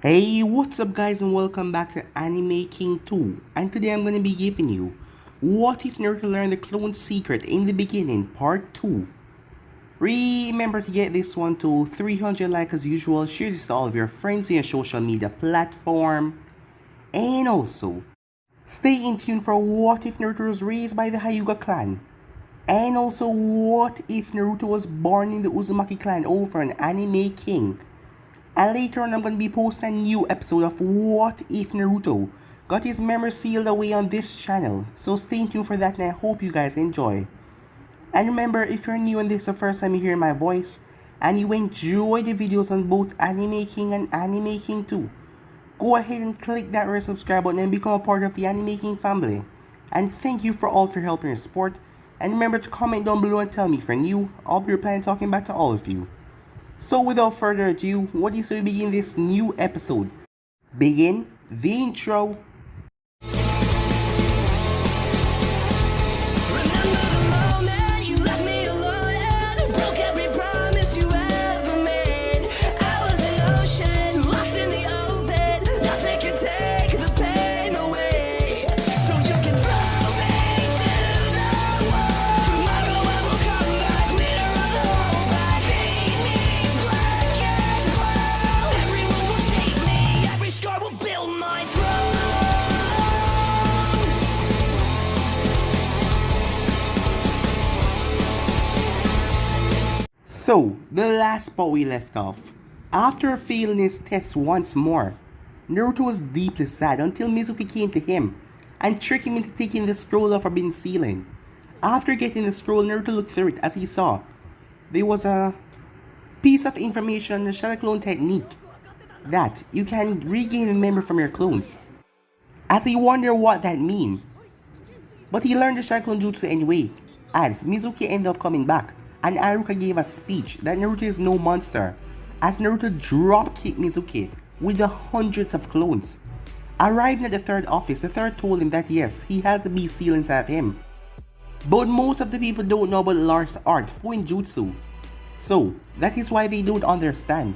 Hey, what's up guys and welcome back to Anime King 2, and today I'm gonna be giving you What if Naruto learned the clone secret in the beginning part 2. Remember to get this one to 300 likes as usual, share this to all of your friends in your social media platform, and also stay in tune for what if Naruto was raised by the Hyuga clan, and also what if Naruto was born in the Uzumaki clan over an Anime King. And later on I'm going to be posting a new episode of What If Naruto got his memory sealed away on this channel. So stay tuned for that and I hope you guys enjoy. And remember, if you're new and this is the first time you hear my voice and you enjoy the videos on both Anime King and Anime King 2, go ahead and click that red subscribe button and become a part of the Anime King family. And thank you for all for help and your support. And remember to comment down below and tell me if you're new. I'll be replying talking back to all of you. So without further ado, what do you say we begin this new episode? Begin the intro. So, the last spot we left off. After failing his test once more, Naruto was deeply sad until Mizuki came to him and tricked him into taking the scroll of Forbidden Ceiling. After getting the scroll, Naruto looked through it as he saw there was a piece of information on the shadow clone technique that you can regain the memory from your clones. As he wondered what that mean, but he learned the shadow clone jutsu anyway, as Mizuki ended up coming back. And Aruka gave a speech that Naruto is no monster, as Naruto drop-kicked Mizuki with the hundreds of clones. Arriving at the third office, the third told him that yes, he has a beast seal inside of him. But most of the people don't know about the large art, Fuinjutsu. So, that is why they don't understand.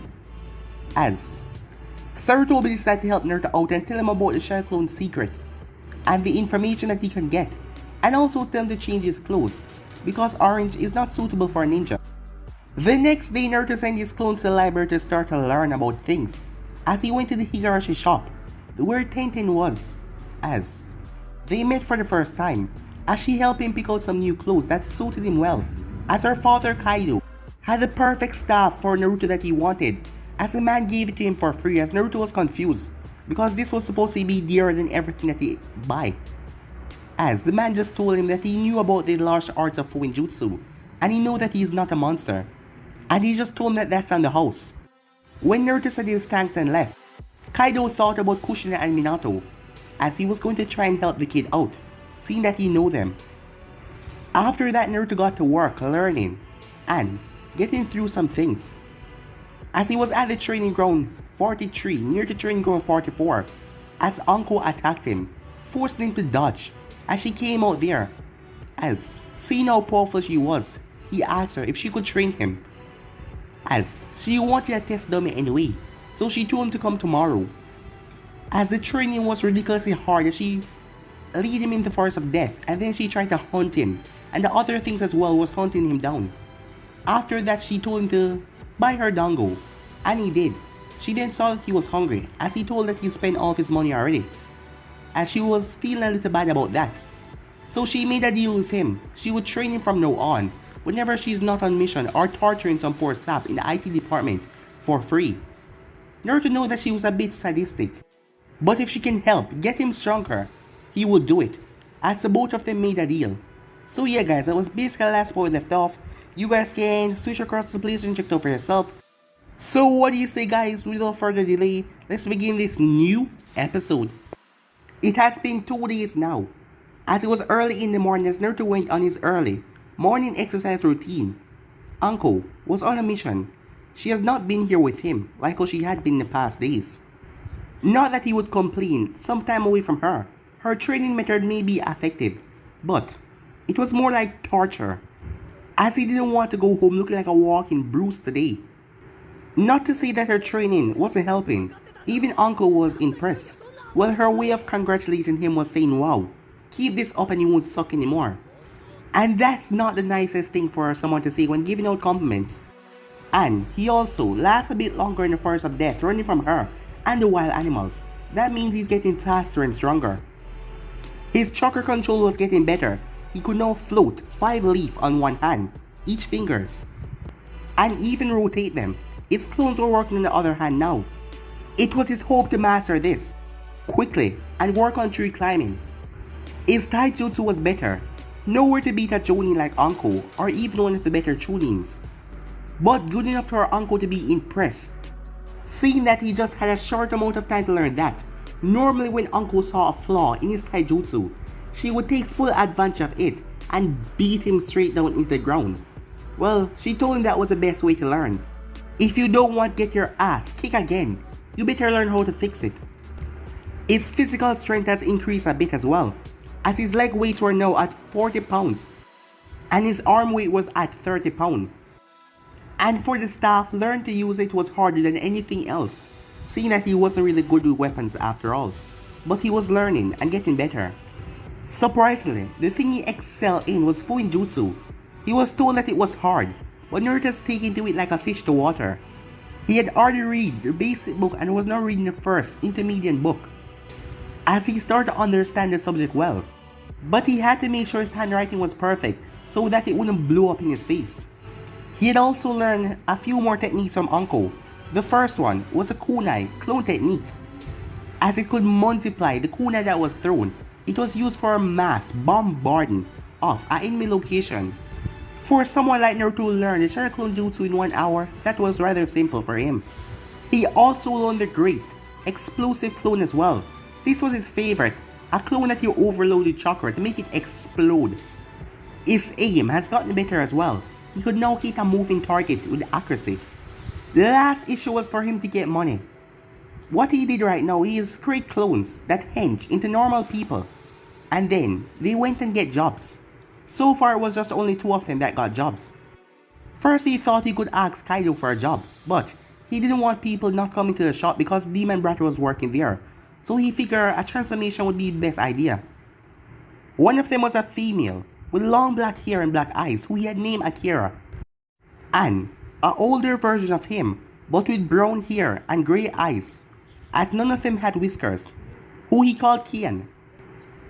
As Sarutobi decided to help Naruto out and tell him about the Shadow Clone secret, and the information that he can get, and also tell him to change his clothes, because orange is not suitable for a ninja. The next day, Naruto sent his clones to the library to start to learn about things, as he went to the Higurashi shop, where Tenten was, as they met for the first time, as she helped him pick out some new clothes that suited him well, as her father Kaido had the perfect staff for Naruto that he wanted, as the man gave it to him for free, as Naruto was confused, because this was supposed to be dearer than everything that he buy. As the man just told him that he knew about the large arts of Fuinjutsu, and he knew that he is not a monster, and he just told him that that's on the house. When Naruto said his thanks and left, Kaido thought about Kushina and Minato, as he was going to try and help the kid out, seeing that he knew them. After that, Naruto got to work learning, and getting through some things. As he was at the training ground 43 near the training ground 44, as Anko attacked him, forcing him to dodge. As she came out there, as seeing how powerful she was, he asked her if she could train him, as she wanted a test dummy anyway, so she told him to come tomorrow. As the training was ridiculously hard, as she led him in the forest of death, and then she tried to hunt him, and the other things as well was hunting him down. After that, she told him to buy her dango, and he did. She then saw that he was hungry, as he told that he spent all of his money already, as she was feeling a little bad about that. So she made a deal with him. She would train him from now on, whenever she's not on mission or torturing some poor sap in the IT department for free. Naruto knew that she was a bit sadistic, but if she can help get him stronger, he would do it, as the both of them made a deal. So yeah guys, that was basically the last part we left off. You guys can switch across the place and check it out for yourself. So what do you say guys, without further delay, let's begin this new episode. It has been 2 days now, as it was early in the morning as Naruto went on his early morning exercise routine. Anko was on a mission. She has not been here with him like how she had been in the past days. Not that he would complain some time away from her. Her training method may be effective, but it was more like torture, as he didn't want to go home looking like a walking bruise today. Not to say that her training wasn't helping, Even Anko was impressed. Well, her way of congratulating him was saying, wow, keep this up and you won't suck anymore. And that's not the nicest thing for someone to say when giving out compliments. And he also lasts a bit longer in the forest of death, running from her and the wild animals. That means he's getting faster and stronger. His chakra control was getting better. He could now float 5 leaf on one hand, each fingers, and even rotate them. His clones were working on the other hand now. It was his hope to master this quickly and work on tree climbing. His taijutsu was better, nowhere to beat a Jonin like Anko or even one of the better Chunins, but good enough for Anko to be impressed. Seeing that he just had a short amount of time to learn that, normally when Anko saw a flaw in his taijutsu, she would take full advantage of it and beat him straight down into the ground. Well, she told him that was the best way to learn. If you don't want to get your ass kicked again, you better learn how to fix it. His physical strength has increased a bit as well, as his leg weights were now at 40 pounds and his arm weight was at 30 pounds. And for the staff, learn to use it was harder than anything else, seeing that he wasn't really good with weapons after all. But he was learning and getting better. Surprisingly, the thing he excelled in was Fuinjutsu. He was told that it was hard, but Naruto's taking to it like a fish to water. He had already read the basic book and was now reading the first intermediate book, as he started to understand the subject well. But he had to make sure his handwriting was perfect so that it wouldn't blow up in his face. He had also learned a few more techniques from Anko. The first one was a kunai clone technique. As it could multiply the kunai that was thrown, it was used for a mass bombarding of an enemy location. For someone like Naruto to learn the Shadow Clone Jutsu in 1 hour, that was rather simple for him. He also learned the great explosive clone as well. This was his favorite, a clone that you overload with chakra to make it explode. His aim has gotten better as well. He could now hit a moving target with accuracy. The last issue was for him to get money. What he did right now is create clones that hench into normal people, and then they went and get jobs. So far it was just only 2 of them that got jobs. First he thought he could ask Kaido for a job, but he didn't want people not coming to the shop because Demon Brat was working there, so he figured a transformation would be the best idea. One of them was a female with long black hair and black eyes who he had named Akira, and an older version of him but with brown hair and grey eyes, as none of them had whiskers, who he called Kian.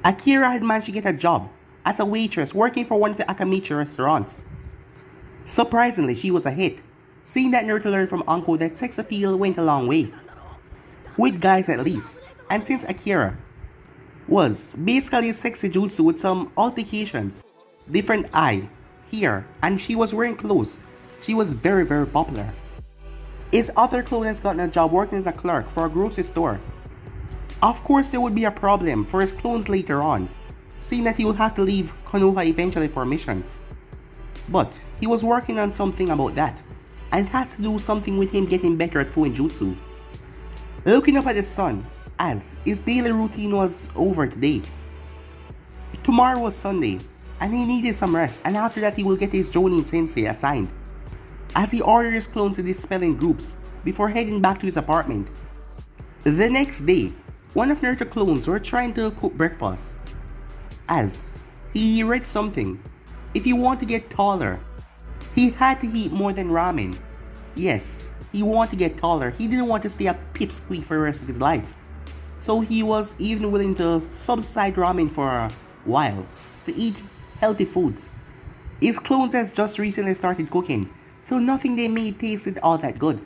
Akira had managed to get a job as a waitress working for one of the Akamichi restaurants. Surprisingly, she was a hit, seeing that Naruto learned from Anko that sex appeal went a long way, with guys at least, and since Akira was basically a sexy jutsu with some altercations, different eye, hair, and she was wearing clothes, she was very popular. His other clone has gotten a job working as a clerk for a grocery store. Of course there would be a problem for his clones later on, seeing that he would have to leave Konoha eventually for missions. But he was working on something about that, and it has to do something with him getting better at Fuinjutsu. Looking up at the sun, as his daily routine was over today. Tomorrow was Sunday, and he needed some rest, and after that he will get his Jonin sensei assigned, as he ordered his clones to dispel in groups before heading back to his apartment. The next day, one of Naruto clones were trying to cook breakfast, as he read something. If he wanted to get taller, he had to eat more than ramen. Yes, he wanted to get taller. He didn't want to stay a pipsqueak for the rest of his life. So he was even willing to subside ramen for a while to eat healthy foods. His clones has just recently started cooking, so nothing they made tasted all that good.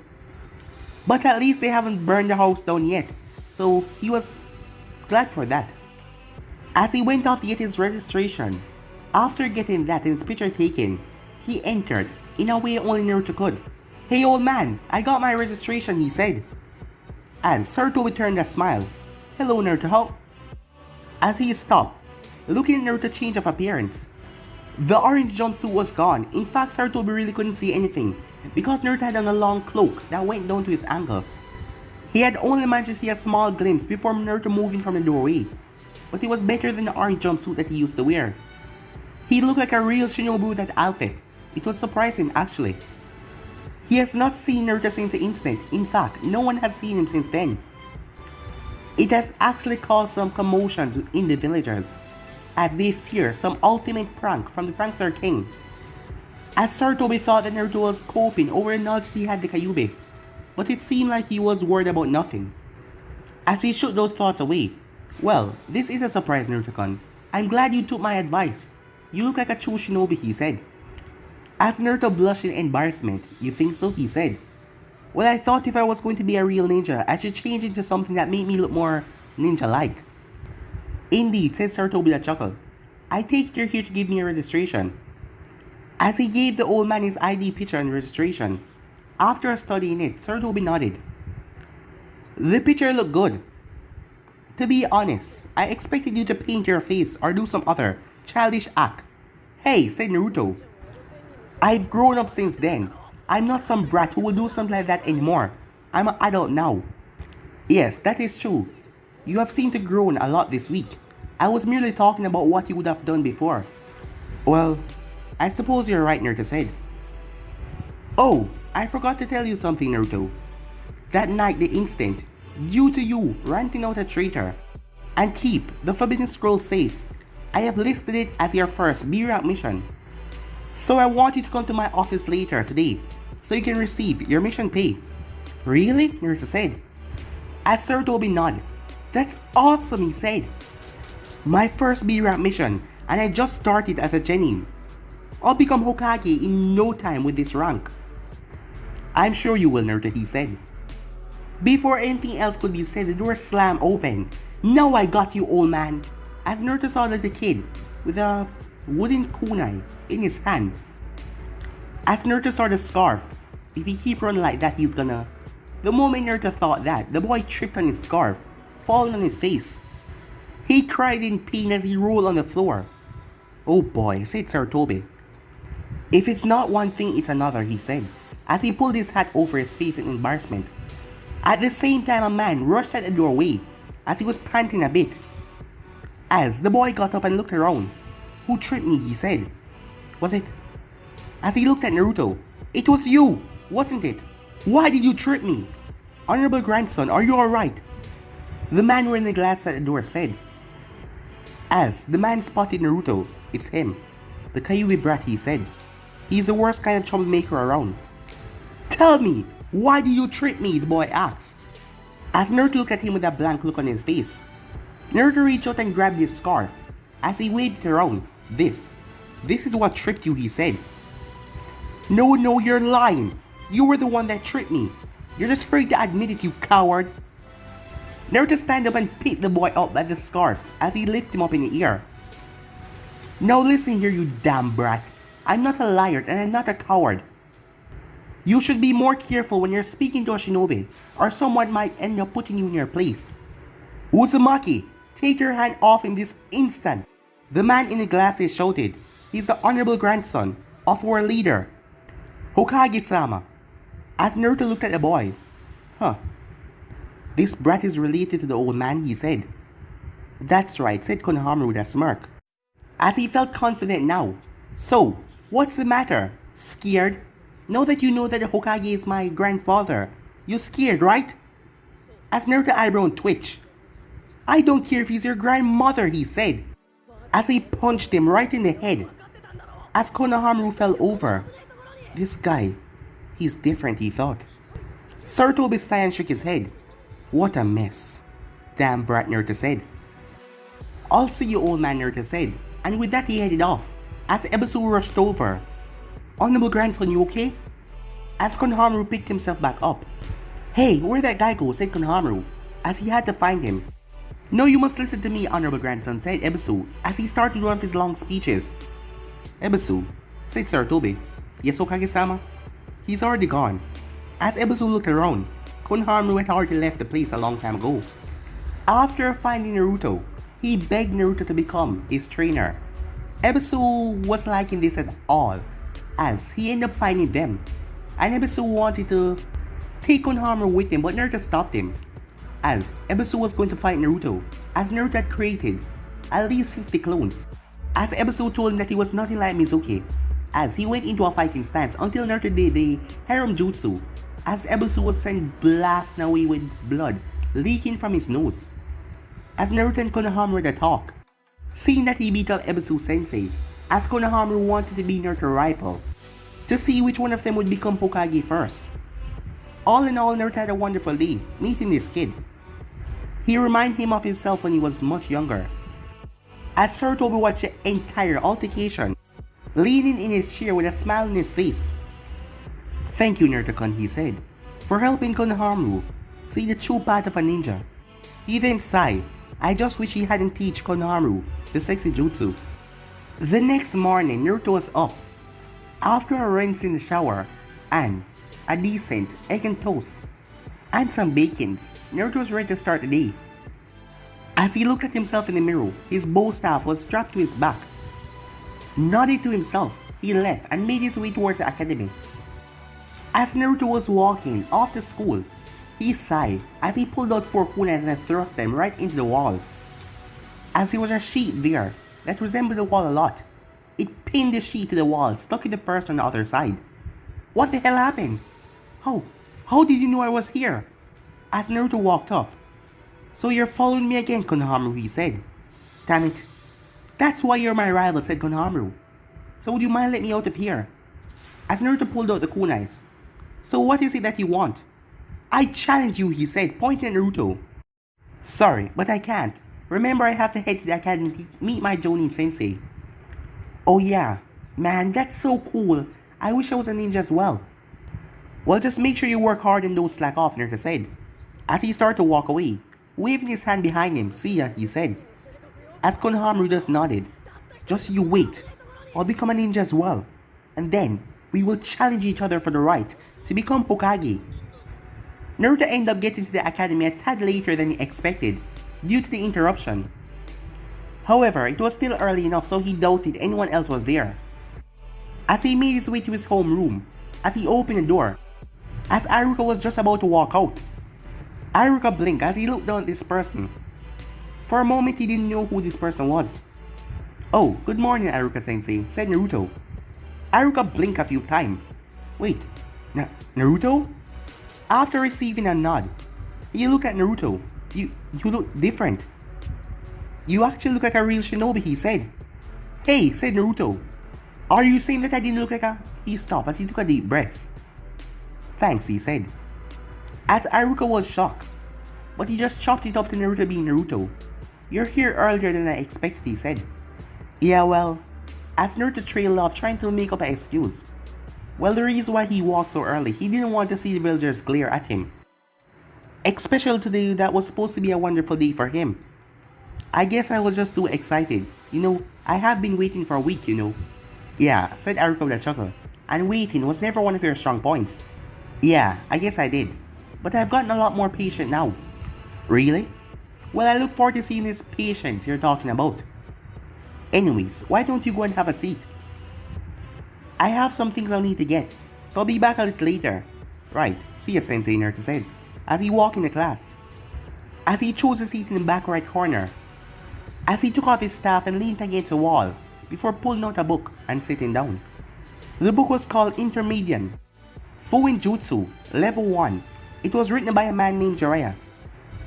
But at least they haven't burned the house down yet, so he was glad for that. As he went off to get his registration, after getting that and his picture taken, he entered in a way only Naruto could. "Hey old man, I got my registration," he said. As Naruto returned a smile. "Hello Naruto, how?" As he stopped, looking at Naruto's change of appearance. The orange jumpsuit was gone. In fact, Naruto really couldn't see anything because Naruto had on a long cloak that went down to his ankles. He had only managed to see a small glimpse before Naruto moving from the doorway, but it was better than the orange jumpsuit that he used to wear. He looked like a real shinobi with that outfit. It was surprising actually. He has not seen Naruto since the incident. In fact, no one has seen him since then. It has actually caused some commotions in the villagers, as they fear some ultimate prank from the prankster king. As Sarutobi thought that Naruto was coping over the knowledge he had the Kyuubi, but it seemed like he was worried about nothing. As he shook those thoughts away, "Well, this is a surprise, Naruto-kun. I'm glad you took my advice. You look like a true shinobi," he said. As Naruto blushed in embarrassment, "You think so?" he said. "Well, I thought if I was going to be a real ninja, I should change into something that made me look more ninja-like." "Indeed," said Sarutobi with a chuckle. "I take it you're here to give me a registration." As he gave the old man his ID picture and registration, after studying it, Sarutobi nodded. "The picture looked good. To be honest, I expected you to paint your face or do some other childish act." "Hey," said Naruto. "I've grown up since then. I'm not some brat who would do something like that anymore. I'm an adult now." "Yes, that is true. You have seemed to grown a lot this week. I was merely talking about what you would have done before." "Well, I suppose you're right," Naruto said. "Oh, I forgot to tell you something, Naruto. That night, the instant, due to you ranting out a traitor, and keep the Forbidden Scroll safe, I have listed it as your first B-rank mission. So I want you to come to my office later today, so you can receive your mission pay." "Really?" Naruto said. As Sarutobi nodded. "That's awesome," he said. "My first B-rank mission, and I just started as a genin. I'll become Hokage in no time with this rank." "I'm sure you will, Naruto," he said. Before anything else could be said, the door slammed open. "Now I got you, old man." As Naruto saw the kid with a wooden kunai in his hand. As Naruto saw the scarf, if he keep running like that, he's gonna... The moment Naruto thought that, the boy tripped on his scarf, falling on his face. He cried in pain as he rolled on the floor. "Oh boy," said Sarutobi. "If it's not one thing, it's another," he said, as he pulled his hat over his face in embarrassment. At the same time, a man rushed at the doorway as he was panting a bit. As the boy got up and looked around. "Who tripped me?" he said. "Was it?" As he looked at Naruto. "It was you, wasn't it? Why did you trip me? Honorable grandson, are you alright?" The man wearing the glass at the door said. As the man spotted Naruto, "It's him. The Kyuubi brat," he said. "He's the worst kind of troublemaker around." "Tell me, why did you trip me?" the boy asked. As Naruto looked at him with a blank look on his face, Naruto reached out and grabbed his scarf. As he waved it around, This is what tripped you," he said. No, you're lying. You were the one that tripped me. You're just afraid to admit it, you coward." Naruto stand up and picked the boy up by the scarf as he lifted him up in the air. "Now listen here, you damn brat. I'm not a liar and I'm not a coward. You should be more careful when you're speaking to a shinobi, or someone might end up putting you in your place. Uzumaki, take your hand off him this instant." The man in the glasses shouted. "He's the honorable grandson of our leader, Hokage-sama." As Naruto looked at the boy, "This brat is related to the old man," he said. "That's right," said Konohamaru with a smirk, as he felt confident now. "So, what's the matter? Scared? Now that you know that the Hokage is my grandfather, you're scared, right?" As Naruto's eyebrow twitched. "I don't care if he's your grandmother," he said, as he punched him right in the head. As Konohamaru fell over. This guy, he's different, he thought. Sarutobi sighed and shook his head. "What a mess." "Damn brat," Naruto said. "I'll see you, old man," Naruto said, and with that he headed off, as Ebisu rushed over. "Honorable grandson, you okay?" As Konohamaru picked himself back up. "Hey, where'd that guy go?" said Konohamaru, as he had to find him. "No, you must listen to me, honorable grandson," said Ebisu, as he started one of his long speeches. "Ebisu," said Sarutobi. "Yes, Hokage-sama?" "He's already gone." As Ebisu looked around, Konohamaru had already left the place a long time ago. After finding Naruto, he begged Naruto to become his trainer. Ebisu wasn't liking this at all, as he ended up finding them, and Ebisu wanted to take Konohamaru with him, but Naruto stopped him, as Ebisu was going to fight Naruto, as Naruto had created at least 50 clones, as Ebisu told him that he was nothing like Mizuki, as he went into a fighting stance until Naruto did the Harem Jutsu, as Ebisu was sent blasting away with blood leaking from his nose. as Naruto and Konohamaru had a talk. Seeing that he beat up Ebisu Sensei, as Konohamaru wanted to be Naruto's rival, to see which one of them would become Hokage first. All in all, Naruto had a wonderful day meeting this kid. He reminded him of himself when he was much younger. As Sarutobi watched the entire altercation, leaning in his chair with a smile on his face. "Thank you, Naruto-kun," he said, "for helping Konohamaru see the true path of a ninja." He then sighed, "I just wish he hadn't teach Konohamaru the sexy jutsu." The next morning, Naruto was up. After a rinse in the shower, and a decent egg and toast, and some bacons, Naruto was ready to start the day. As he looked at himself in the mirror, his bow staff was strapped to his back. Nodding to himself, he left and made his way towards the academy. As Naruto was walking off to school, he sighed as he pulled out 4 kunais and thrust them right into the wall. As there was a sheet there that resembled the wall a lot, it pinned the sheet to the wall, stuck in the person on the other side. What the hell happened? How did you know I was here? As Naruto walked up. "So you're following me again, Konohamaru," he said. "Damn it. That's why you're my rival," said Konohamaru. "So would you mind letting me out of here?" As Naruto pulled out the kunais. "So what is it that you want?" "I challenge you," he said, pointing at Naruto. "Sorry, but I can't. Remember, I have to head to the academy to meet my Jonin sensei." "Oh yeah, man, that's so cool. I wish I was a ninja as well." "Well, just make sure you work hard and don't slack off," Naruto said. As he started to walk away, waving his hand behind him, "See ya," he said. As Konohamaru just nodded. "Just you wait. I'll become a ninja as well. And then, we will challenge each other for the right to become Hokage." Naruto ended up getting to the academy a tad later than he expected, due to the interruption. However, it was still early enough, so he doubted anyone else was there. As he made his way to his homeroom, as he opened the door, as Iruka was just about to walk out, Iruka blinked as he looked down at this person. For a moment, he didn't know who this person was. "Oh, good morning, Iruka-sensei," said Naruto. Iruka blinked a few times. "Wait, Naruto?" After receiving a nod, he looked at Naruto. You look different." "You actually look like a real shinobi," he said. "Hey," said Naruto. "Are you saying that I didn't look like a..." He stopped as he took a deep breath. "Thanks," he said. As Iruka was shocked, but he just chopped it up to Naruto being Naruto. "You're here earlier than I expected," he said. "Yeah, well..." As Naruto trailed off trying to make up an excuse. Well, the reason why he walked so early, he didn't want to see the villagers glare at him. Especially today that was supposed to be a wonderful day for him. "I guess I was just too excited. I have been waiting for a week, "Yeah," said Iruka with a chuckle. "And waiting was never one of your strong points." "Yeah, I guess I did. But I've gotten a lot more patient now." "Really? Well, I look forward to seeing this patience you're talking about. Anyways, why don't you go and have a seat? I have some things I'll need to get, so I'll be back a little later." "Right, see ya, Sensei," Naruto said, as he walked into class. As he chose a seat in the back right corner, as he took off his staff and leaned against the wall before pulling out a book and sitting down. The book was called Intermediate Fuin Jutsu, Level 1. It was written by a man named Jiraiya.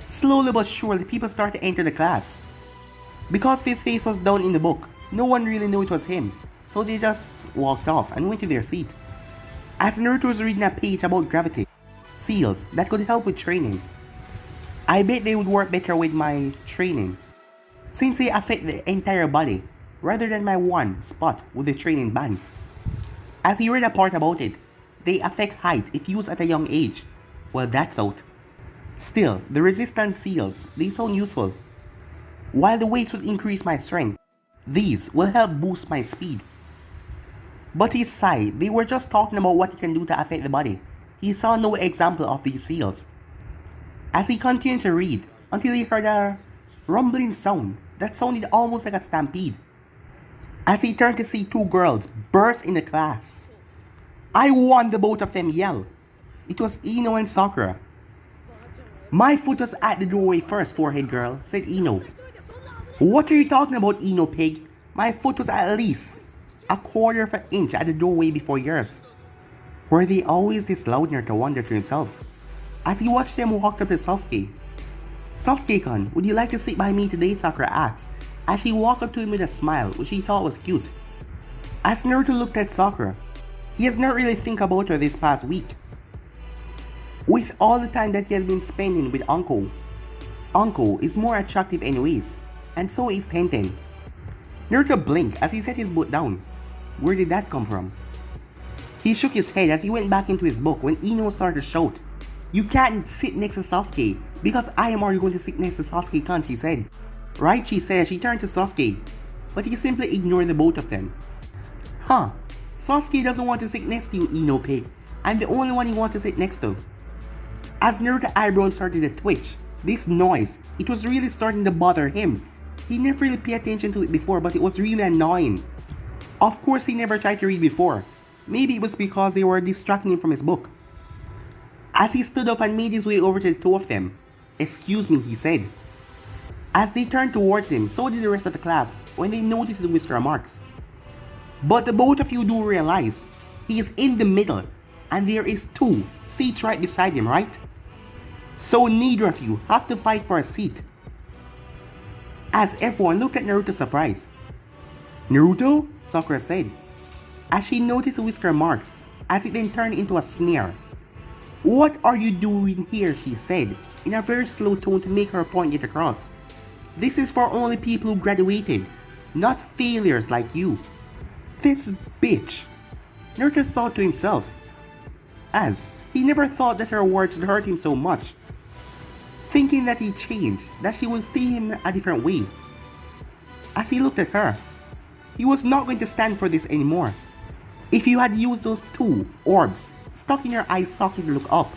Slowly but surely, people started to enter the class. Because his face was down in the book, no one really knew it was him, so they just walked off and went to their seat. As Naruto was reading a page about gravity, seals that could help with training. I bet they would work better with my training, since they affect the entire body, rather than my one spot with the training bands. As he read a part about it, they affect height if used at a young age. Well, that's out. Still, the resistance seals, they sound useful. While the weights would increase my strength, these will help boost my speed. But he sighed, they were just talking about what he can do to affect the body. He saw no example of these seals. As he continued to read, until he heard a rumbling sound that sounded almost like a stampede. As he turned to see 2 girls burst in the class. "I won!" the both of them yelled. It was Ino and Sakura. "My foot was at the doorway first, forehead girl," said Ino. "What are you talking about, Ino pig? My foot was at least a quarter of an inch at the doorway before yours." Were they always this loud? Naruto wondered to himself, as he watched them walk up to Sasuke. "Sasuke-kun, would you like to sit by me today?" Sakura asked, as she walked up to him with a smile, which he thought was cute. As Naruto looked at Sakura, he has not really think about her this past week. With all the time that he has been spending with Uncle is more attractive anyways, and so is Tenten. Naruto blinked as he set his book down. Where did that come from? He shook his head as he went back into his book when Ino started to shout, "You can't sit next to Sasuke, because I am already going to sit next to Sasuke-kun," she said. "Right," she said as she turned to Sasuke, but he simply ignored the both of them. "Huh, Sasuke doesn't want to sit next to you, Ino pig. I'm the only one he wants to sit next to." As Naruto's eyebrows started to twitch, this noise, it was really starting to bother him. He never really paid attention to it before, but it was really annoying. Of course, he never tried to read before. Maybe it was because they were distracting him from his book. As he stood up and made his way over to the two of them, "Excuse me," he said. As they turned towards him, so did the rest of the class when they noticed his whisker marks. But the both of you do realize, he is in the middle, and there is 2 seats right beside him, right? So neither of you have to fight for a seat. As everyone looked at Naruto surprised. "Naruto?" Sakura said, as she noticed the whisker marks, as it then turned into a sneer. "What are you doing here?" she said, in a very slow tone to make her point get across. "This is for only people who graduated, not failures like you." This bitch, Naruto thought to himself, as he never thought that her words would hurt him so much. Thinking that he changed, that she would see him a different way. As he looked at her, he was not going to stand for this anymore. If you had used those 2 orbs stuck in your eye socket to look up,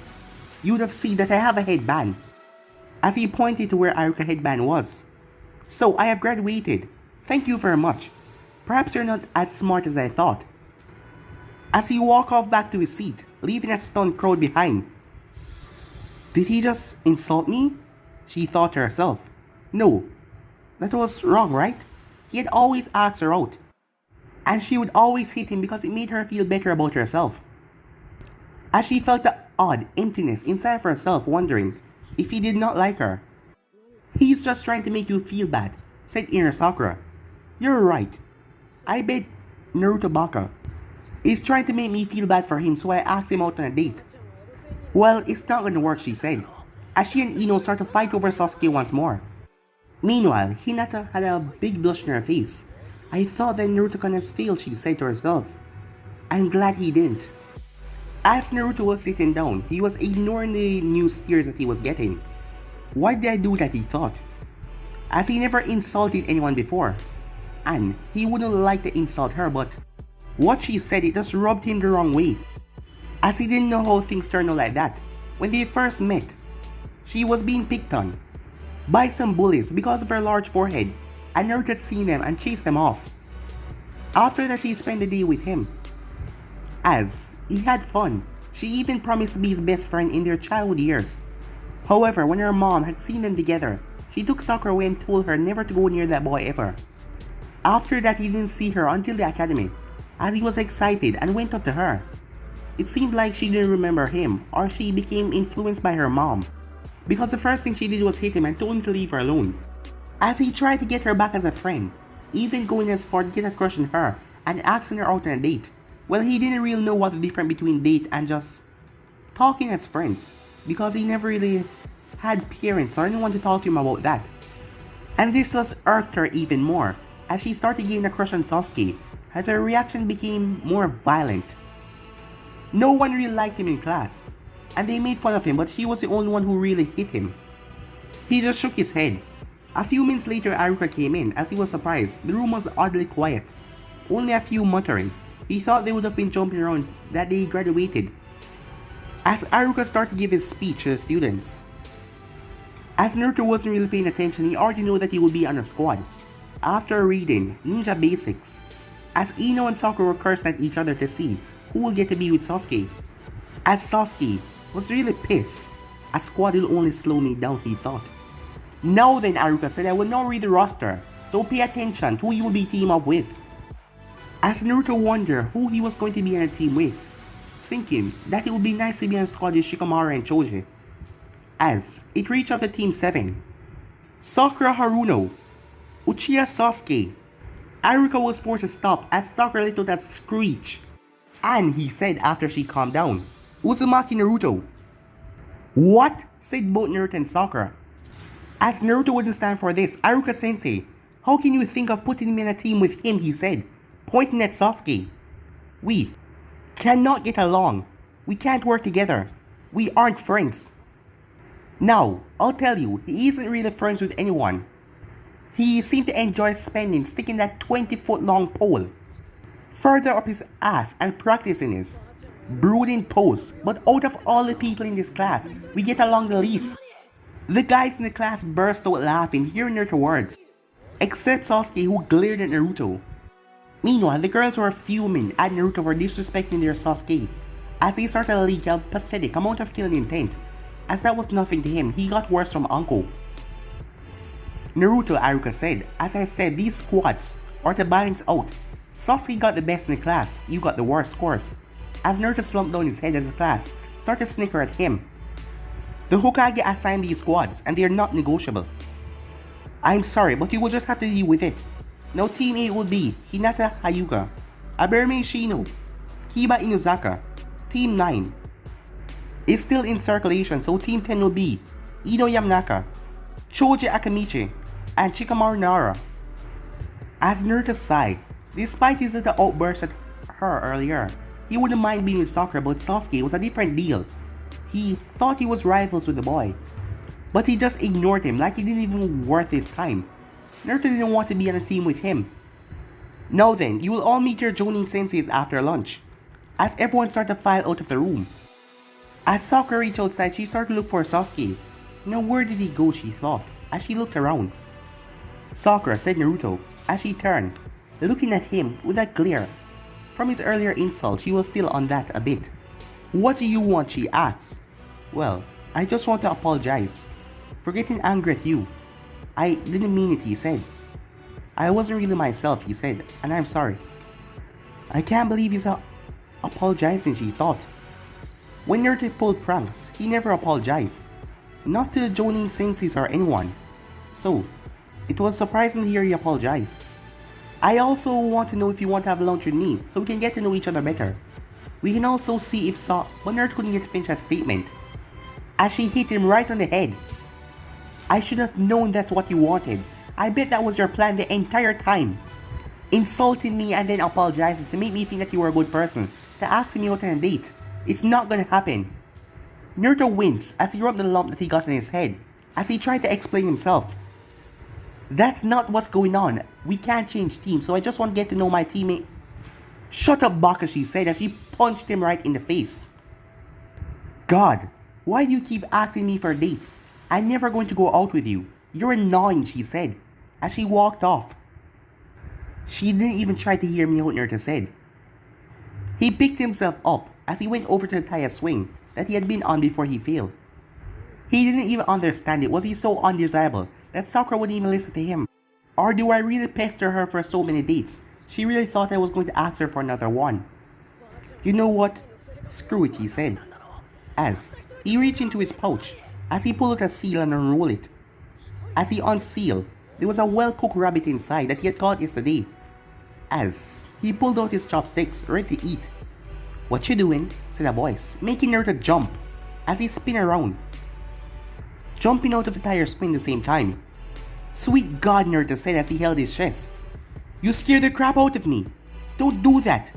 you would have seen that I have a headband. As he pointed to where Aruka's headband was. "So I have graduated. Thank you very much. Perhaps you're not as smart as I thought." As he walked off back to his seat, leaving a stunned crowd behind. Did he just insult me? She thought to herself. No, that was wrong, right? He had always asked her out, and she would always hit him because it made her feel better about herself. As she felt the odd emptiness inside of herself, wondering if he did not like her. "He's just trying to make you feel bad," said inner Sakura. "You're right. I bet Naruto Baka is trying to make me feel bad for him, so I asked him out on a date." "Well, it's not gonna work," she said, as she and Ino start to fight over Sasuke once more. Meanwhile, Hinata had a big blush on her face. "I thought that Naruto-kun has failed," she said to herself. "I'm glad he didn't." As Naruto was sitting down, he was ignoring the new stares that he was getting. Why did I do that, he thought, as he never insulted anyone before, and he wouldn't like to insult her, but what she said, it just rubbed him the wrong way, as he didn't know how things turned out like that. When they first met, she was being picked on by some bullies because of her large forehead, and Naruto had seen them and chased them off. After that, she spent the day with him, as he had fun. She even promised to be his best friend in their childhood years. However, when her mom had seen them together, she took Sakura away and told her never to go near that boy ever. After that, he didn't see her until the academy, as he was excited and went up to her. It seemed like she didn't remember him, or she became influenced by her mom, because the first thing she did was hit him and told him to leave her alone. As he tried to get her back as a friend, even going as far to get a crush on her and asking her out on a date. Well, he didn't really know what the difference between date and just talking as friends, because he never really had parents or anyone to talk to him about that. And this just irked her even more, as she started getting a crush on Sasuke, as her reaction became more violent. No one really liked him in class, and they made fun of him, but she was the only one who really hit him. He just shook his head. A few minutes later, Aruka came in, as he was surprised. The room was oddly quiet, only a few muttering. He thought they would have been jumping around that they graduated. As Aruka started to give his speech to the students, as Naruto wasn't really paying attention, he already knew that he would be on a squad. After reading Ninja Basics, as Ino and Sakura were cursing at each other to see who will get to be with Sasuke. As Sasuke was really pissed, a squad will only slow me down, he thought. Now then, Aruka said, I will now read the roster, so pay attention to who you will be teamed up with. As Naruto wondered who he was going to be on a team with, thinking that it would be nice to be on a squad with Shikamaru and Choji. as it reached up to Team 7. Sakura Haruno, Uchiha Sasuke. Aruka was forced to stop as Sakura let out a screech. And he said after she calmed down, Uzumaki Naruto. What? Said both Naruto and Sakura. As Naruto wouldn't stand for this, Aruka sensei, how can you think of putting me in a team with him, he said, pointing at Sasuke. We cannot get along. We can't work together. We aren't friends. Now, I'll tell you, he isn't really friends with anyone. He seemed to enjoy spending sticking that 20-foot long pole further up his ass and practicing his brooding pose. But out of all the people in this class, we get along the least. The guys in the class burst out laughing hearing Naruto's words, except Sasuke, who glared at Naruto. Meanwhile, the girls were fuming at Naruto for disrespecting their Sasuke, as he started to leak a pathetic amount of killing intent. As that was nothing to him, he got worse from Uncle. Naruto, Aruka said, as I said, these squads are to balance out. Sasuke got the best in the class, you got the worst scores. As Naruto slumped down his head as the class started to snicker at him. The Hokage assigned these squads and they are not negotiable. I'm sorry, but you will just have to deal with it. Now Team 8 will be Hinata Hyuga, Aberme Shino, Kiba Inuzaka. Team 9 is still in circulation, so Team 10 will be Ino Yamanaka, Choji Akamichi, and Shikamaru Nara. As Naruto sighed, despite his little outburst at her earlier, he wouldn't mind being with Sakura, but Sasuke was a different deal. He thought he was rivals with the boy, but he just ignored him like he didn't even worth his time. Naruto didn't want to be on a team with him. Now then, you will all meet your Jonin senseis after lunch. As everyone started to file out of the room. As Sakura reached outside, she started to look for Sasuke. Now where did he go, she thought, as she looked around. Sakura, said Naruto, as she turned, looking at him with a glare. From his earlier insult, she was still on that a bit. What do you want, she asked. Well, I just want to apologize for getting angry at you. I didn't mean it, he said. I wasn't really myself, he said, and I'm sorry. I can't believe he's apologizing, she thought. When Naruto pulled pranks, he never apologized. Not to Jonin senseis or anyone. So, it was surprising to hear he apologize. I also want to know if you want to have lunch with me, so we can get to know each other better. We can also see if but Naruto couldn't get to finish a statement, as she hit him right on the head. I should have known that's what you wanted. I bet that was your plan the entire time. Insulting me and then apologizing to make me think that you were a good person, to ask me out on a date. It's not gonna happen. Naruto winced as he rubbed the lump that he got on his head, as he tried to explain himself. That's not what's going on. We can't change teams, so I just want to get to know my teammate. Shut up, Baka, she said as she punched him right in the face. God, why do you keep asking me for dates? I'm never going to go out with you. You're annoying, she said, as she walked off. She didn't even try to hear me out, Naruto said. He picked himself up as he went over to tie a swing that he had been on before he failed. He didn't even understand it. Was he so undesirable that Sakura wouldn't even listen to him? Or do I really pester her for so many dates? She really thought I was going to ask her for another one. You know what? Screw it, he said, as he reached into his pouch as he pulled out a seal and unrolled it. As he unsealed, there was a well-cooked rabbit inside that he had caught yesterday. As he pulled out his chopsticks, ready to eat. What you doing? Said a voice, making Naruto jump as he spun around, jumping out of the tire swing at the same time. Sweet God, Naruto said as he held his chest. You scared the crap out of me. Don't do that.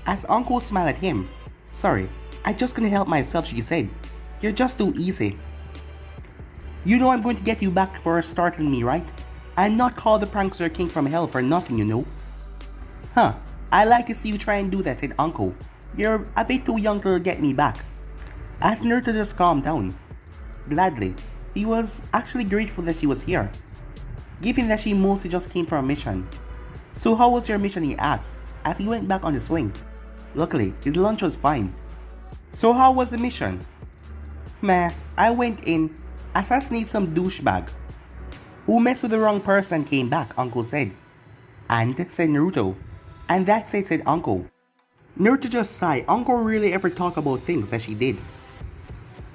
As Uncle smiled at him. Sorry, I just couldn't help myself, she said. You're just too easy. You know I'm going to get you back for startling me, right? I'm not called the prankster king from hell for nothing, you know. Huh, I like to see you try and do that, said Uncle. You're a bit too young to get me back. As Naruto just calmed down. Gladly, he was actually grateful that she was here, given that she mostly just came for a mission. So how was your mission, he asked, as he went back on the swing. Luckily, his lunch was fine. So how was the mission? Meh, I went in, assassinated some douchebag who messed with the wrong person and came back, Uncle said. And, said Naruto. And that's it, said Uncle. Naruto just sighed. Uncle really ever talk about things that she did.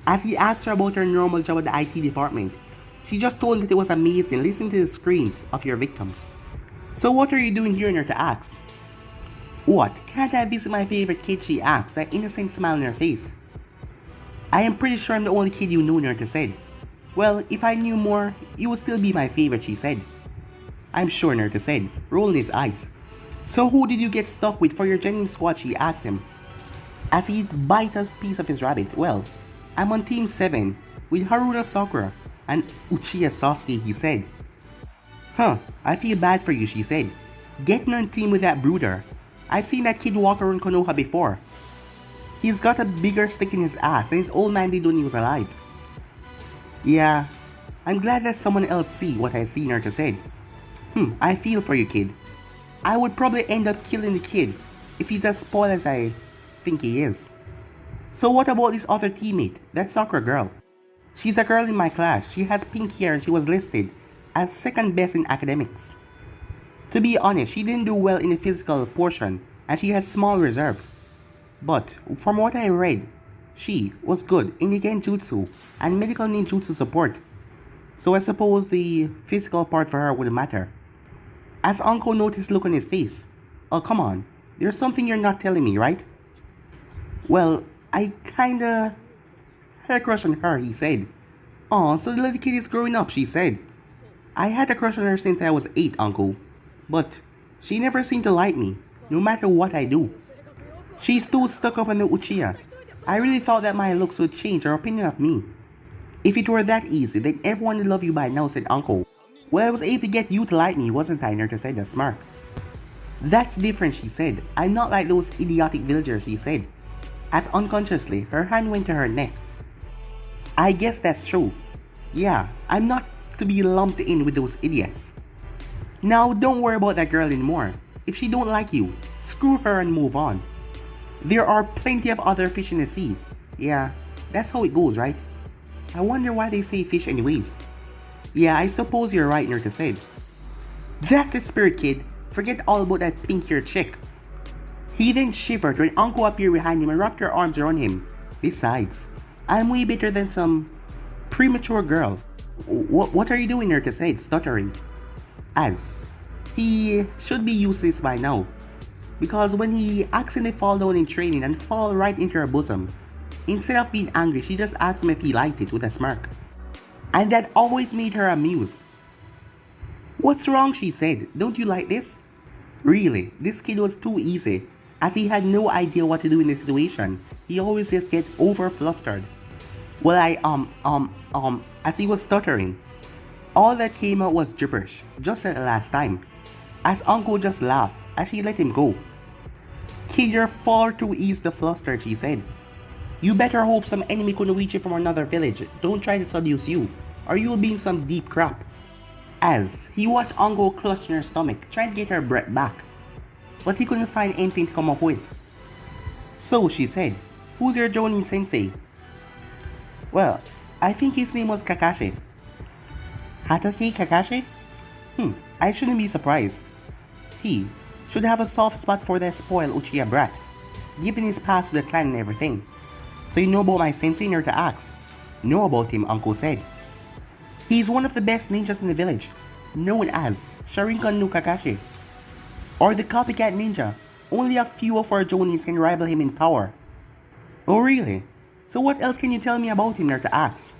As he asked her about her normal job at the IT department, she just told him that it was amazing listening to the screams of your victims. So what are you doing here? Naruto asks. What? Can't I visit my favorite kid? She asks, that innocent smile on her face. I am pretty sure I'm the only kid you know, Naruto said. Well, if I knew more, you would still be my favorite, she said. I'm sure, Naruto said, rolling his eyes. So who did you get stuck with for your genuine squad? She asked him. As he bite a piece of his rabbit. Well, I'm on Team 7 with Haruto Sakura and Uchiha Sasuke, he said. Huh, I feel bad for you, she said. Getting on team with that brooder. I've seen that kid walk around Konoha before. He's got a bigger stick in his ass than his old man did when he was alive. Yeah, I'm glad that someone else see what I see, Naruto said. I feel for you, kid. I would probably end up killing the kid if he's as spoiled as I think he is. So what about this other teammate, that Sakura girl? She's a girl in my class. She has pink hair and she was listed as second best in academics. To be honest, she didn't do well in the physical portion and she has small reserves. But from what I read, she was good in the genjutsu and medical ninjutsu support. So I suppose the physical part for her wouldn't matter. As Anko noticed look on his face. Oh come on, there's something you're not telling me, right? Well, I kinda had a crush on her, he said. Aw, so the little kid is growing up, she said. I had a crush on her since I was 8, Uncle. But she never seemed to like me, no matter what I do. She's too stuck up on the Uchiha. I really thought that my looks would change her opinion of me. If it were that easy, then everyone would love you by now, said Uncle. Well, I was able to get you to like me, wasn't I? Naruto said, a smirk. That's different, she said. I'm not like those idiotic villagers, she said. As unconsciously, her hand went to her neck. I guess that's true. Yeah, I'm not to be lumped in with those idiots. Now, don't worry about that girl anymore. If she don't like you, screw her and move on. There are plenty of other fish in the sea. Yeah, that's how it goes, right? I wonder why they say fish anyways. Yeah, I suppose you're right, Naruto said. That's the spirit, kid. Forget all about that pink-haired chick. He then shivered when Anko appeared behind him and wrapped her arms around him. Besides, I'm way better than some premature girl. What are you doing, Naruto said, stuttering. As he should be used to this by now. Because when he accidentally fall down in training and fall right into her bosom, instead of being angry, she just asked him if he liked it with a smirk. And that always made her amused. What's wrong, she said. Don't you like this? Really, this kid was too easy, as he had no idea what to do in this situation. He always just get over flustered. Well, as he was stuttering. All that came out was gibberish, just like the last time. As Uncle just laughed as she let him go. Kid, you're far too easy to fluster, she said. You better hope some enemy couldn't reach you from another village. Don't try to seduce you, or you'll be in some deep crap. As he watched Ango clutch in her stomach, trying to get her breath back. But he couldn't find anything to come up with. So she said, who's your Jonin sensei? Well, I think his name was Kakashi. Hatake Kakashi? I shouldn't be surprised. He should have a soft spot for that spoiled Uchiha brat, given his past to the clan and everything. So you know about my sensei? Naruto asked. Know about him, Uncle said. He's one of the best ninjas in the village, known as Sharingan no Kakashi. Or the copycat ninja. Only a few of our Jonins can rival him in power. Oh really? So what else can you tell me about him? Naruto asked.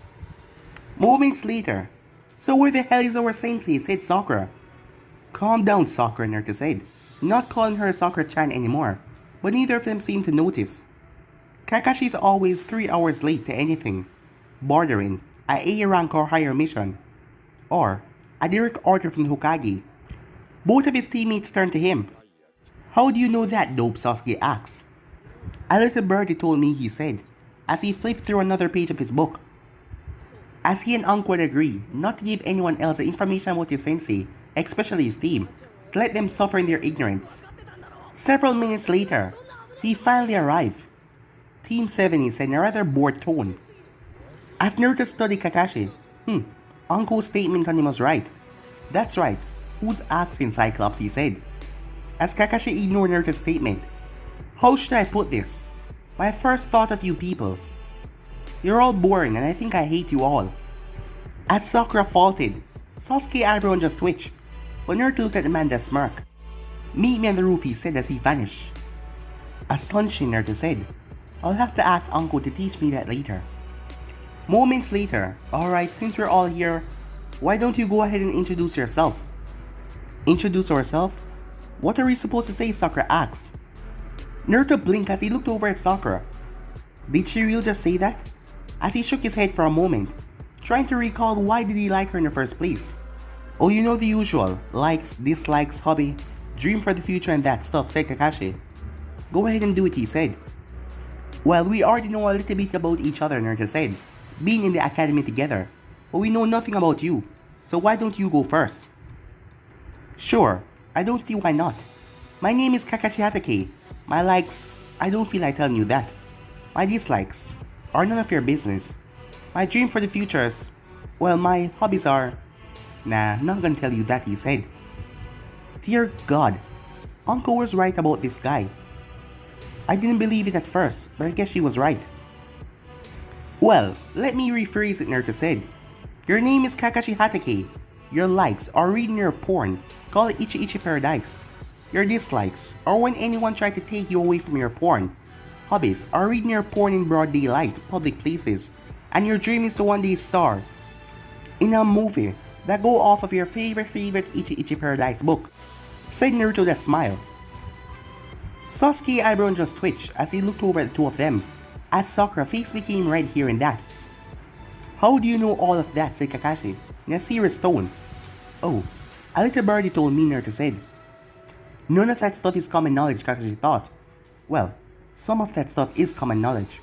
Moments later. So where the hell is our sensei? Said Sakura. Calm down, Sakura, Naruto said, not calling her Sakura-chan anymore, but neither of them seemed to notice. Kakashi's always 3 hours late to anything, bordering a A rank or higher mission, or a direct order from the Hokage. Both of his teammates turned to him. How do you know that, dope? Sasuke asked. A little birdie told me, he said, as he flipped through another page of his book. As he and Uncle would agree not to give anyone else the information about his sensei, especially his team, to let them suffer in their ignorance. Several minutes later, he finally arrived. Team 7, he said in a rather bored tone. As Naruto studied Kakashi, Uncle's statement on him was right. That's right, who's asking, Cyclops, he said. As Kakashi ignored Naruto's statement. How should I put this? My first thought of you people. You're all boring and I think I hate you all. As Sakura faltered, Sasuke's eyebrow just twitched, but Naruto looked at the man that smirked. Meet me on the roof, he said as he vanished. Astonishing, Naruto said. I'll have to ask Uncle to teach me that later. Moments later, alright, since we're all here, why don't you go ahead and introduce yourself? Introduce ourselves? What are we supposed to say? Sakura asked. Naruto blinked as he looked over at Sakura. Did she really just say that? As he shook his head for a moment, trying to recall why did he like her in the first place. Oh, you know the usual, likes, dislikes, hobby, dream for the future and that stuff, said Kakashi. Go ahead and do it, he said. Well, we already know a little bit about each other, Naruto said, being in the academy together, but we know nothing about you, so why don't you go first? Sure, I don't see why not. My name is Kakashi Hatake. My likes, I don't feel like telling you that. My dislikes are none of your business. My dream for the future is, well, my hobbies are... Nah, I'm not gonna tell you that, he said. Dear God, Uncle was right about this guy. I didn't believe it at first, but I guess she was right. Well, let me rephrase it, Naruto said. Your name is Kakashi Hatake. Your likes are reading your porn, call it Ichi Ichi Paradise. Your dislikes are when anyone tried to take you away from your porn. Hobbies are reading your porn in broad daylight, public places. And your dream is to one day star in a movie that go off of your favorite Ichi Ichi Paradise book, said Naruto with a smile. Sasuke's eyebrow just twitched as he looked over at the two of them, as Sakura's face became red here and that. How do you know all of that, said Kakashi, in a serious tone. Oh, a little birdie told me, Naruto said. None of that stuff is common knowledge, Kakashi thought. Well, some of that stuff is common knowledge.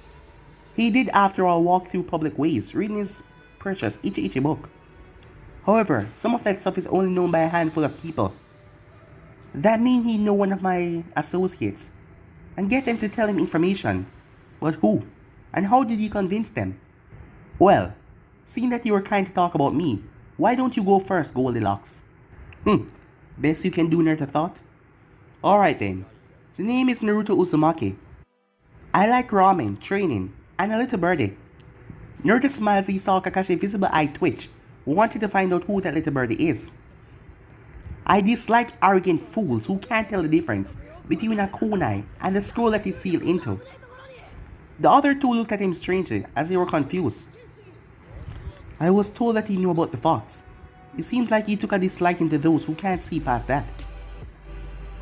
He did after all walk through public ways, reading his precious Ichi Ichi book. However, some of that stuff is only known by a handful of people. That means he know one of my associates and get them to tell him information. But who? And how did you convince them? Well, seeing that you were kind to talk about me, why don't you go first, Goldilocks? Best you can do, Naruto thought. Alright then, the name is Naruto Uzumaki. I like ramen, training, and a little birdie. Naruto smiled as he saw Kakashi's visible eye twitch, wanting to find out who that little birdie is. I dislike arrogant fools who can't tell the difference between a kunai and the scroll that is sealed into. The other two looked at him strangely as they were confused. I was told that he knew about the fox. It seems like he took a disliking to those who can't see past that.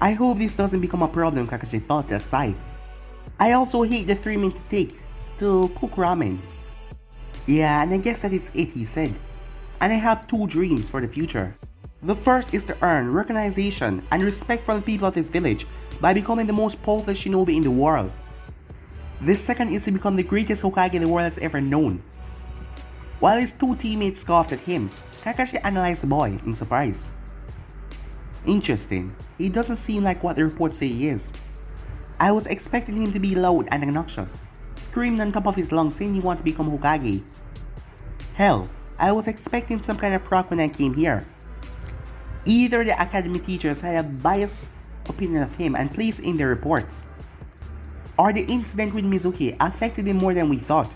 I hope this doesn't become a problem, Kakashi thought with a sigh. I also hate the 3 minutes it takes to cook ramen. Yeah, and I guess that is it, he said. And I have 2 dreams for the future. The first is to earn recognition and respect from the people of this village by becoming the most powerful shinobi in the world. The second is to become the greatest Hokage the world has ever known. While his 2 teammates scoffed at him, Kakashi analyzed the boy in surprise. Interesting, he doesn't seem like what the reports say he is. I was expecting him to be loud and obnoxious, screaming on top of his lungs saying he wants to become Hokage. Hell, I was expecting some kind of proc when I came here. Either the academy teachers had a biased opinion of him and placed in their reports, or the incident with Mizuki affected him more than we thought.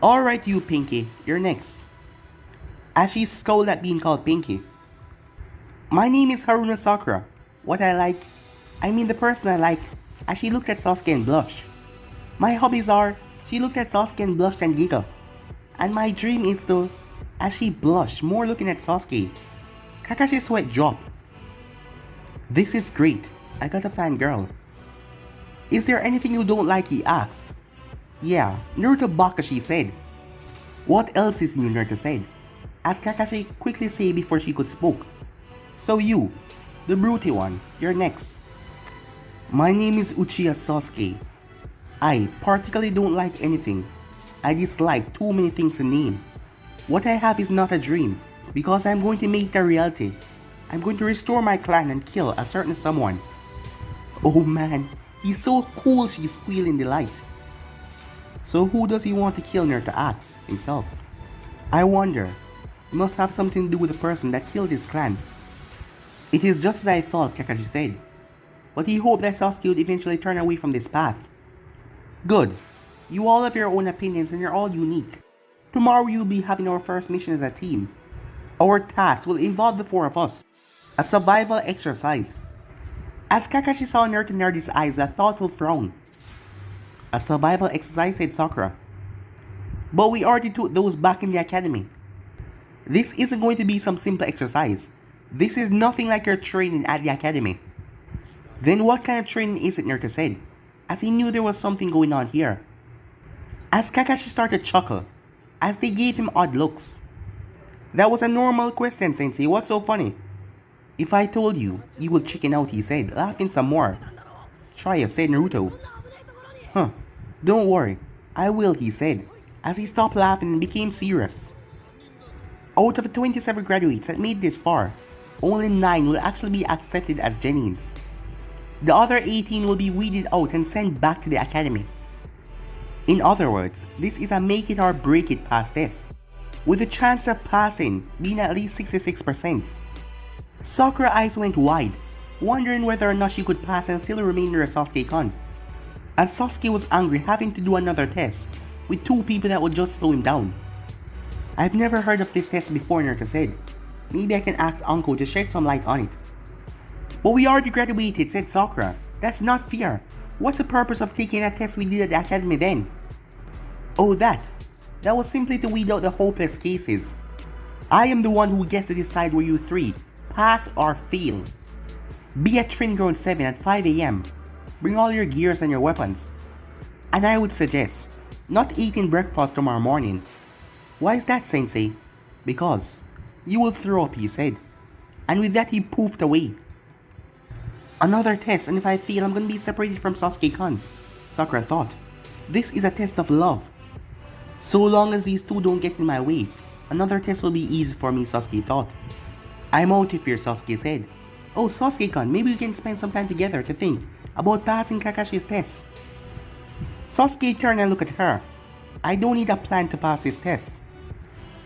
Alright you Pinky, you're next. As she scowled at being called Pinky. My name is Haruna Sakura. What I mean the person I like, as she looked at Sasuke and blushed. My hobbies are, she looked at Sasuke and blushed and giggled. And my dream is to, as she blushed more looking at Sasuke. Kakashi's sweat dropped. This is great, I got a fangirl. Is there anything you don't like, he asked. Yeah, Naruto Bakashi said. What else is new, Naruto said, as Kakashi quickly said before she could speak. So you, the broody one, you're next. My name is Uchiha Sasuke. I particularly don't like anything. I dislike too many things to name. What I have is not a dream, because I'm going to make it a reality. I'm going to restore my clan and kill a certain someone. Oh man, he's so cool, she squealed in delight. So who does he want to kill, Naruto asked himself. I wonder, it must have something to do with the person that killed his clan. It is just as I thought, Kakashi said. But he hoped that Sasuke would eventually turn away from this path. Good. You all have your own opinions and you're all unique. Tomorrow you'll be having our first mission as a team. Our task will involve the four of us. A survival exercise. As Kakashi saw Naruto Nerdy's eyes a thoughtful frown. A survival exercise, said Sakura. But we already took those back in the academy. This isn't going to be some simple exercise. This is nothing like your training at the academy. Then what kind of training is it, Naruto said, as he knew there was something going on here. As Kakashi started to chuckle, as they gave him odd looks. That was a normal question, Sensei, what's so funny? If I told you, you would chicken out, he said, laughing some more. Try it, said Naruto. Huh, don't worry, I will, he said, as he stopped laughing and became serious. Out of the 27 graduates that made this far, only 9 will actually be accepted as Genins. The other 18 will be weeded out and sent back to the academy. In other words, this is a make it or break it pass test, with the chance of passing being at least 66%. Sakura's eyes went wide, wondering whether or not she could pass and still remain near Sasuke-kun. As Sasuke was angry having to do another test, with 2 people that would just slow him down. I've never heard of this test before, Naruto said. Maybe I can ask Uncle to shed some light on it. But we already graduated, said Sakura. That's not fair. What's the purpose of taking that test we did at the academy then? Oh, that was simply to weed out the hopeless cases. I am the one who gets to decide where you 3 pass or fail. Be at Training Ground 7 at 5 AM. Bring all your gears and your weapons. And I would suggest not eating breakfast tomorrow morning. Why is that, Sensei? Because you will throw up, he said. And with that he poofed away. Another test, and if I fail I'm gonna be separated from Sasuke-kun, Sakura thought. This is a test of love. So long as these 2 don't get in my way, another test will be easy for me, Sasuke thought. I'm out of here, Sasuke said. Oh, Sasuke-kun, maybe we can spend some time together to think about passing Kakashi's test. Sasuke turned and looked at her. I don't need a plan to pass this test.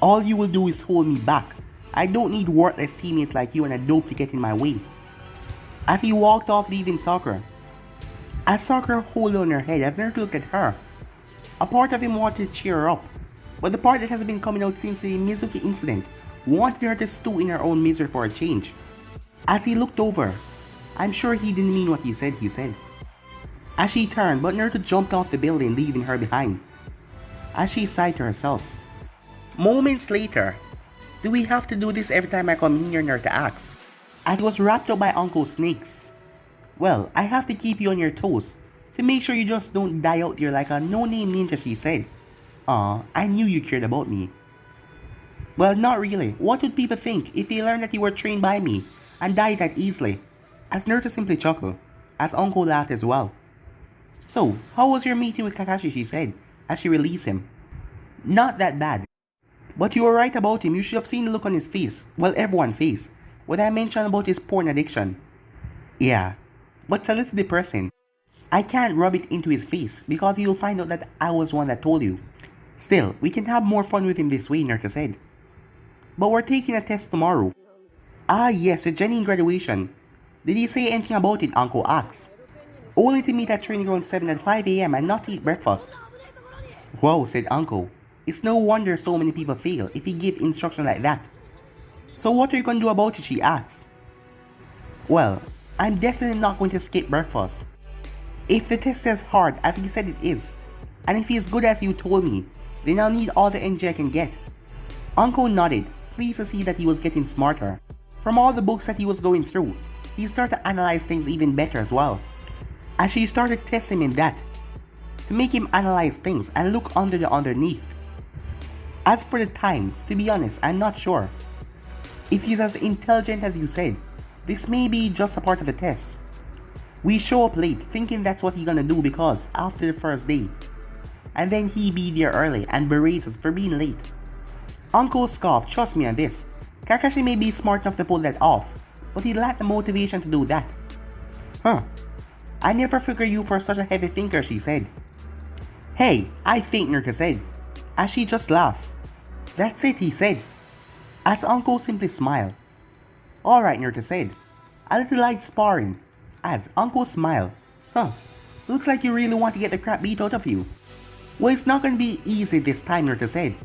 All you will do is hold me back. I don't need worthless teammates like you and a dope to get in my way. As he walked off leaving Sakura. As Sakura held on her head as Naruto looked at her. A part of him wanted to cheer her up, but the part that has been coming out since the Mizuki incident wanted her to stew in her own misery for a change. As he looked over, I'm sure he didn't mean what he said, As she turned, but Naruto jumped off the building, leaving her behind. As she sighed to herself. Moments later, do we have to do this every time I come here, Naruto asked, as he was wrapped up by Uncle Snakes. Well, I have to keep you on your toes, to make sure you just don't die out there like a no-name ninja, she said. Aw, I knew you cared about me. Well, not really. What would people think if they learned that you were trained by me and died that easily? As Naruto simply chuckled, as Uncle laughed as well. So, how was your meeting with Kakashi, she said, as she released him. Not that bad. But you were right about him, you should have seen the look on his face, well everyone's face, when I mentioned about his porn addiction. Yeah, but it's a little depressing. I can't rub it into his face because you'll find out that I was one that told you. Still, we can have more fun with him this way, Naruto said. But we're taking a test tomorrow. Ah yes, the Genin graduation. Did he say anything about it, Uncle asked. Only to meet at Training Ground 7 at 5 AM and not to eat breakfast. Whoa, said Uncle. It's no wonder so many people fail if he give instruction like that. So what are you gonna do about it, she asked. Well, I'm definitely not going to skip breakfast. If the test is hard as he said it is, and if he's good as you told me, then I'll need all the energy I can get. Uncle nodded, pleased to see that he was getting smarter. From all the books that he was going through, he started to analyze things even better as well. As she started testing him that, to make him analyze things and look under the underneath. As for the time, to be honest, I'm not sure. If he's as intelligent as you said, this may be just a part of the test. We show up late thinking that's what he's gonna do because after the first day. And then he be there early and berates us for being late. Uncle scoffed, trust me on this. Kakashi may be smart enough to pull that off, but he lacked the motivation to do that. Huh. I never figured you for such a heavy thinker, she said. Hey, I think, Naruto said, as she just laughed. That's it, he said, as Uncle simply smiled. Alright, Naruto said, a little light sparring, as Uncle smiled. Huh, looks like you really want to get the crap beat out of you. Well, it's not gonna be easy this time, Naruto said,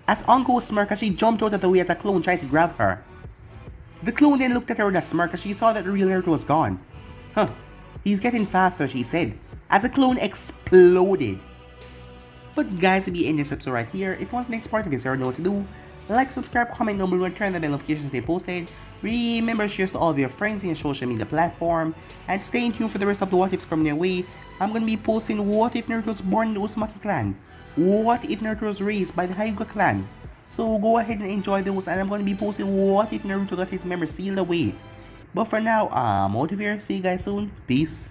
as Anko smirked as she jumped out of the way as a clone tried to grab her. The clone then looked at her with a smirk as she saw that the real Naruto was gone. Huh, he's getting faster, she said, as the clone exploded. But guys, if you end this episode right here, if you want the next part of this, you already know what to do. Like, subscribe, comment down below, and turn the bell notifications to stay posted. Remember to share to all of your friends in your social media platform. And stay tuned for the rest of the what ifs coming your way. I'm gonna be posting what if Naruto was born in the Uzumaki clan. What if Naruto was raised by the Hyuga clan. So go ahead and enjoy those, and I'm gonna be posting what if Naruto got his memory sealed away. But for now, I'm out of here. See you guys soon. Peace.